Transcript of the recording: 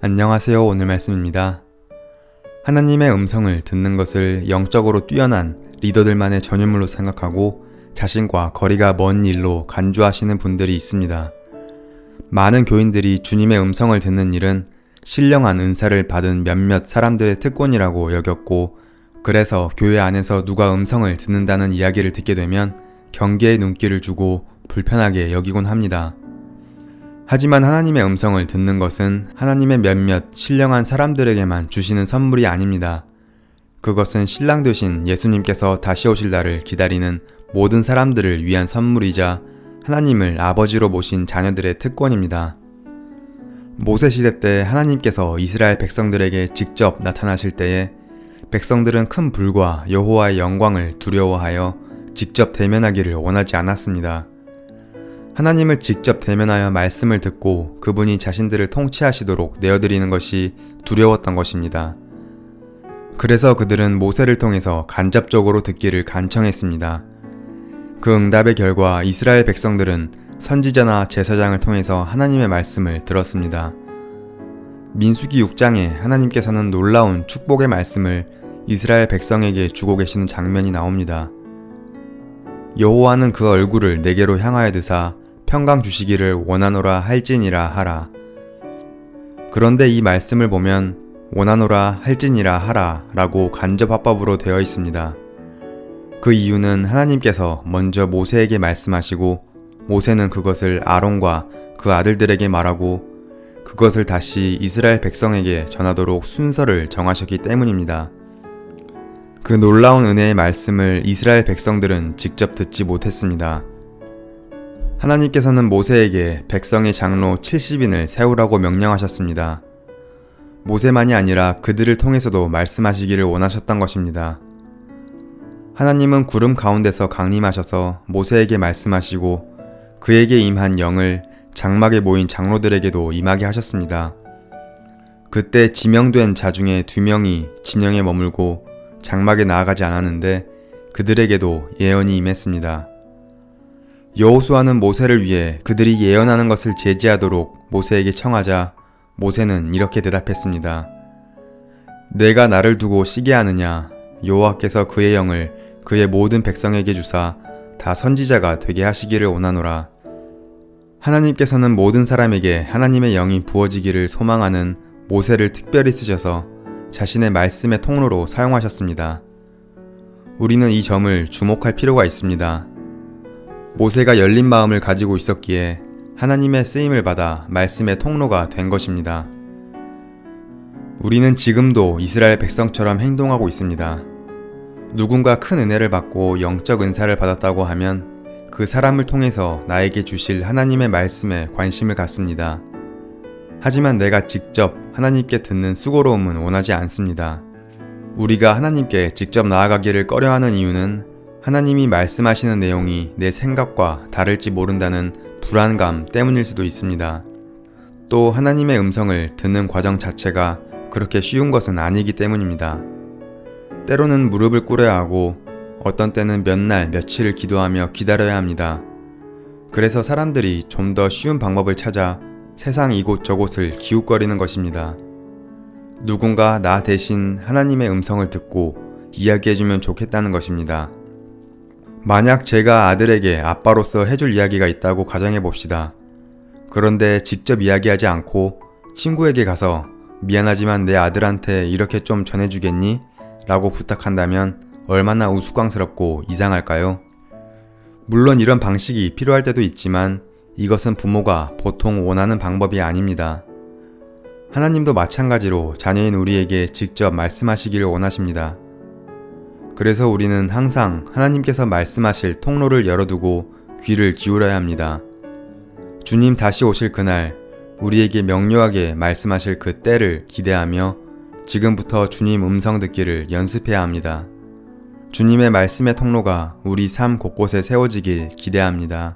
안녕하세요. 오늘 말씀입니다. 하나님의 음성을 듣는 것을 영적으로 뛰어난 리더들만의 전유물로 생각하고 자신과 거리가 먼 일로 간주하시는 분들이 있습니다. 많은 교인들이 주님의 음성을 듣는 일은 신령한 은사를 받은 몇몇 사람들의 특권이라고 여겼고, 그래서 교회 안에서 누가 음성을 듣는다는 이야기를 듣게 되면 경계의 눈길을 주고 불편하게 여기곤 합니다. 하지만 하나님의 음성을 듣는 것은 하나님의 몇몇 신령한 사람들에게만 주시는 선물이 아닙니다. 그것은 신랑 되신 예수님께서 다시 오실 날을 기다리는 모든 사람들을 위한 선물이자 하나님을 아버지로 모신 자녀들의 특권입니다. 모세시대 때 하나님께서 이스라엘 백성들에게 직접 나타나실 때에 백성들은 큰 불과 여호와의 영광을 두려워하여 직접 대면하기를 원하지 않았습니다. 하나님을 직접 대면하여 말씀을 듣고 그분이 자신들을 통치하시도록 내어드리는 것이 두려웠던 것입니다. 그래서 그들은 모세를 통해서 간접적으로 듣기를 간청했습니다. 그 응답의 결과 이스라엘 백성들은 선지자나 제사장을 통해서 하나님의 말씀을 들었습니다. 민수기 6장에 하나님께서는 놀라운 축복의 말씀을 이스라엘 백성에게 주고 계시는 장면이 나옵니다. 여호와는 그 얼굴을 내게로 향하여 드사 평강 주시기를 원하노라 할지니라 하라. 그런데 이 말씀을 보면 원하노라 할지니라 하라 라고 간접화법으로 되어 있습니다. 그 이유는 하나님께서 먼저 모세에게 말씀하시고 모세는 그것을 아론과 그 아들들에게 말하고 그것을 다시 이스라엘 백성에게 전하도록 순서를 정하셨기 때문입니다. 그 놀라운 은혜의 말씀을 이스라엘 백성들은 직접 듣지 못했습니다. 하나님께서는 모세에게 백성의 장로 70인을 세우라고 명령하셨습니다. 모세만이 아니라 그들을 통해서도 말씀하시기를 원하셨던 것입니다. 하나님은 구름 가운데서 강림하셔서 모세에게 말씀하시고 그에게 임한 영을 장막에 모인 장로들에게도 임하게 하셨습니다. 그때 지명된 자 중에 2명이 진영에 머물고 장막에 나아가지 않았는데 그들에게도 예언이 임했습니다. 여호수아는 모세를 위해 그들이 예언하는 것을 제지하도록 모세에게 청하자 모세는 이렇게 대답했습니다. 내가 나를 두고 시기하느냐? 여호와께서 그의 영을 그의 모든 백성에게 주사 다 선지자가 되게 하시기를 원하노라. 하나님께서는 모든 사람에게 하나님의 영이 부어지기를 소망하는 모세를 특별히 쓰셔서 자신의 말씀의 통로로 사용하셨습니다. 우리는 이 점을 주목할 필요가 있습니다. 모세가 열린 마음을 가지고 있었기에 하나님의 쓰임을 받아 말씀의 통로가 된 것입니다. 우리는 지금도 이스라엘 백성처럼 행동하고 있습니다. 누군가 큰 은혜를 받고 영적 은사를 받았다고 하면 그 사람을 통해서 나에게 주실 하나님의 말씀에 관심을 갖습니다. 하지만 내가 직접 하나님께 듣는 수고로움은 원하지 않습니다. 우리가 하나님께 직접 나아가기를 꺼려하는 이유는 하나님이 말씀하시는 내용이 내 생각과 다를지 모른다는 불안감 때문일 수도 있습니다. 또 하나님의 음성을 듣는 과정 자체가 그렇게 쉬운 것은 아니기 때문입니다. 때로는 무릎을 꿇어야 하고 어떤 때는 몇 날 며칠을 기도하며 기다려야 합니다. 그래서 사람들이 좀 더 쉬운 방법을 찾아 세상 이곳저곳을 기웃거리는 것입니다. 누군가 나 대신 하나님의 음성을 듣고 이야기해주면 좋겠다는 것입니다. 만약 제가 아들에게 아빠로서 해줄 이야기가 있다고 가정해봅시다. 그런데 직접 이야기하지 않고 친구에게 가서 미안하지만 내 아들한테 이렇게 좀 전해주겠니? 라고 부탁한다면 얼마나 우스꽝스럽고 이상할까요? 물론 이런 방식이 필요할 때도 있지만 이것은 부모가 보통 원하는 방법이 아닙니다. 하나님도 마찬가지로 자녀인 우리에게 직접 말씀하시기를 원하십니다. 그래서 우리는 항상 하나님께서 말씀하실 통로를 열어두고 귀를 기울여야 합니다. 주님 다시 오실 그날 우리에게 명료하게 말씀하실 그 때를 기대하며 지금부터 주님 음성 듣기를 연습해야 합니다. 주님의 말씀의 통로가 우리 삶 곳곳에 세워지길 기대합니다.